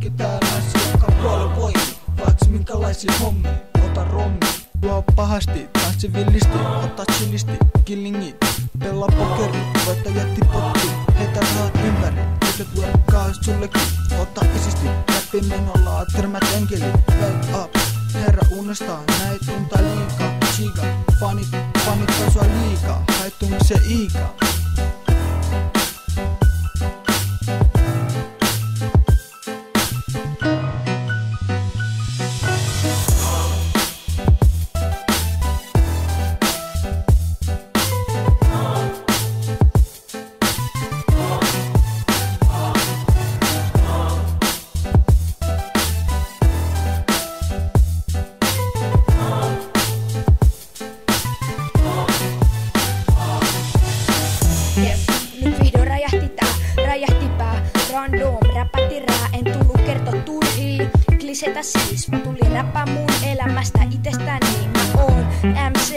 kaikki tää naisia, joka puolella voimi. Vaatsi minkälaisia hommia, ota rommi. Juo pahasti, tanssi villisti, ota chillisti, killingit. Pelaa pokeri, voita jätti potti. Heitä rahat ympäri, tytöt luokkaa sullekin. Ota isisti, läpi menolla, törmät enkeli. Wake up, herra unestaan, näit unta liikaa. Chiga, fanittaa sua liikaa, haittung se iikaa. Nyt vihdoin räjähti pää. Random, räpäti rää, en tullu kerto turhii. Klisetä siis, mä tulin räppää mun elämästä itsestäni. Mä oon MC,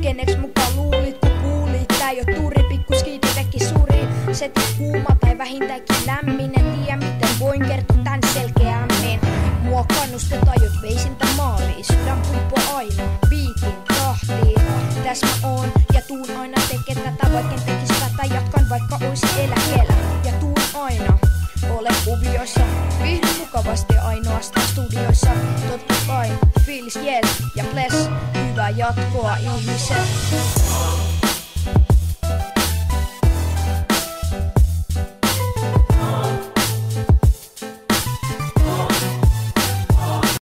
keneks muka luulit kun kuulit. Tää ei oo tuuri, pikku skiiti teki suri. Seti kuuma tai vähintäänkin lämmin. En tiedä miten voin kertoa tän selkeämmin. Mua kannustetaan, jot veisin tän maaliin. Sydän pumppua aina, biitin tahtiin. Täs mä oon ja tuun aina tekee tätä, vaikken tekis tätä. Jatkan vaikka ois eläkkeellä ja tuun aina ole kuvioissa. Viihdyn mukavasti ainoastaan studioissa. Totta kai fiilis yes ja bless. Hyvää jatkoa ihmiset.